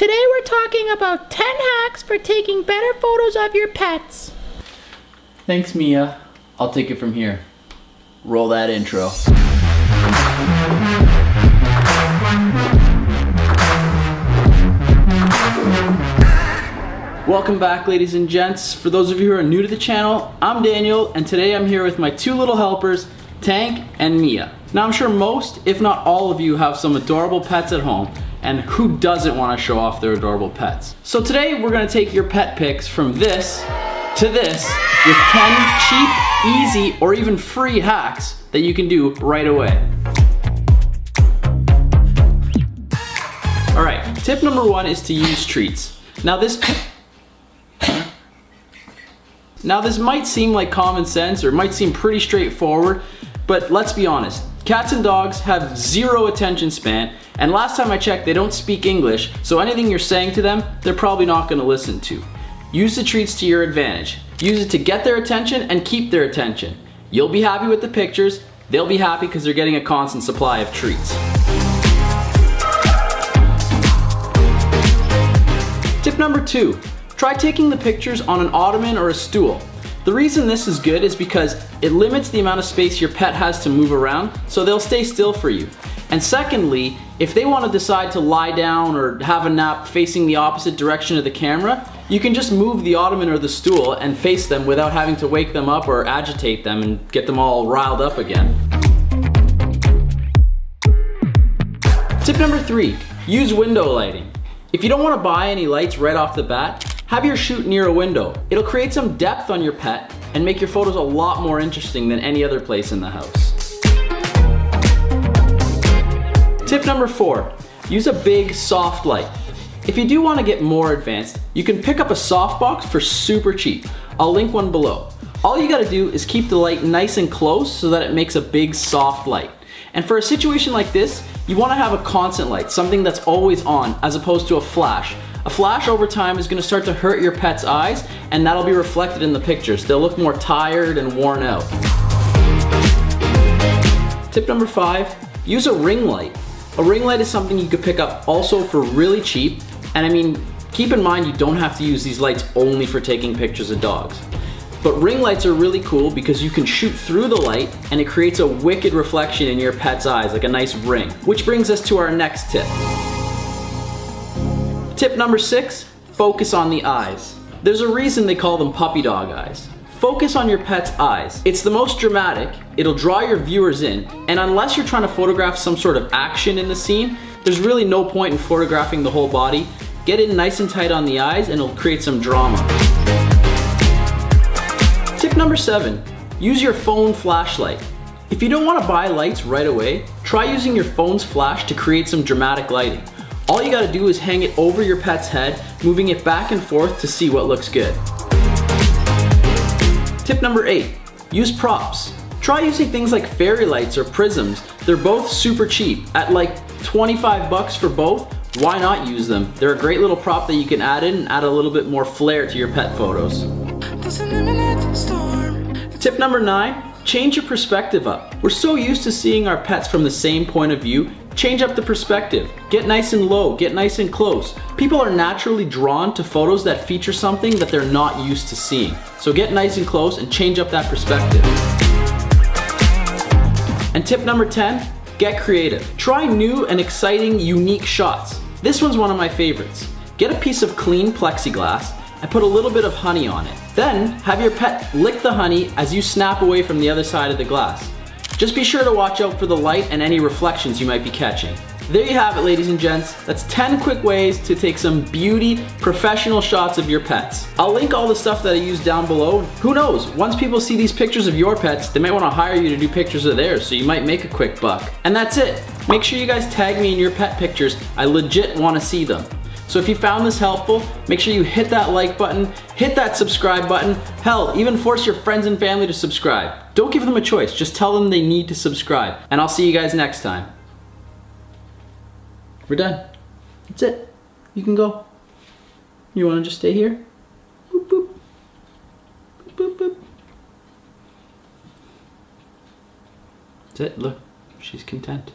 today we're talking about 10 hacks for taking better photos of your pets. Thanks, Mia. I'll take it from here. Roll that intro. Welcome back, ladies and gents. For those of you who are new to the channel, I'm Daniel, and today I'm here with my two little helpers, Tank and Mia. Now I'm sure most, if not all of you, have some adorable pets at home, and who doesn't want to show off their adorable pets? So today we're going to take your pet pics from this to this with 10 cheap, easy, or even free hacks that you can do right away. Alright, tip number one is to use treats. Now this might seem like common sense or might seem pretty straightforward, but let's be honest. Cats and dogs have zero attention span, and last time I checked, they don't speak English, so anything you're saying to them, they're probably not going to listen to. Use the treats to your advantage. Use it to get their attention and keep their attention. You'll be happy with the pictures, they'll be happy because they're getting a constant supply of treats. Tip number two, try taking the pictures on an ottoman or a stool. The reason this is good is because it limits the amount of space your pet has to move around, so they'll stay still for you. And secondly, if they want to decide to lie down or have a nap facing the opposite direction of the camera, you can just move the ottoman or the stool and face them without having to wake them up or agitate them and get them all riled up again. Tip number three, use window lighting. If you don't want to buy any lights right off the bat, have your shoot near a window. It'll create some depth on your pet and make your photos a lot more interesting than any other place in the house. Tip number four, use a big soft light. If you do want to get more advanced, you can pick up a softbox for super cheap. I'll link one below. All you gotta do is keep the light nice and close so that it makes a big soft light. And for a situation like this, you want to have a constant light, something that's always on, as opposed to a flash. A flash over time is going to start to hurt your pet's eyes, and that'll be reflected in the pictures. They'll look more tired and worn out. Tip number five, use a ring light. A ring light is something you could pick up also for really cheap, and I mean, keep in mind you don't have to use these lights only for taking pictures of dogs. But ring lights are really cool because you can shoot through the light and it creates a wicked reflection in your pet's eyes, like a nice ring. Which brings us to our next tip. Tip number six, focus on the eyes. There's a reason they call them puppy dog eyes. Focus on your pet's eyes. It's the most dramatic, it'll draw your viewers in, and unless you're trying to photograph some sort of action in the scene, there's really no point in photographing the whole body. Get in nice and tight on the eyes and it'll create some drama. Tip number seven, use your phone flashlight. If you don't want to buy lights right away, try using your phone's flash to create some dramatic lighting. All you gotta do is hang it over your pet's head, moving it back and forth to see what looks good. Tip number eight, use props. Try using things like fairy lights or prisms. They're both super cheap. At like 25 bucks for both, why not use them? They're a great little prop that you can add in and add a little bit more flair to your pet photos. Tip number nine, change your perspective up. We're so used to seeing our pets from the same point of view. Change up the perspective. Get nice and low, get nice and close. People are naturally drawn to photos that feature something that they're not used to seeing. So get nice and close and change up that perspective. And tip number 10, get creative. Try new and exciting, unique shots. This one's one of my favorites. Get a piece of clean plexiglass and put a little bit of honey on it. Then have your pet lick the honey as you snap away from the other side of the glass. Just be sure to watch out for the light and any reflections you might be catching. There you have it, ladies and gents. That's 10 quick ways to take some beauty, professional shots of your pets. I'll link all the stuff that I use down below. Who knows, once people see these pictures of your pets, they might want to hire you to do pictures of theirs, so you might make a quick buck. And that's it. Make sure you guys tag me in your pet pictures. I legit want to see them. So if you found this helpful, make sure you hit that like button, hit that subscribe button, hell, even force your friends and family to subscribe. Don't give them a choice, just tell them they need to subscribe. And I'll see you guys next time. We're done. That's it. You can go. You want to just stay here? Boop, boop. Boop, boop. That's it, look, she's content.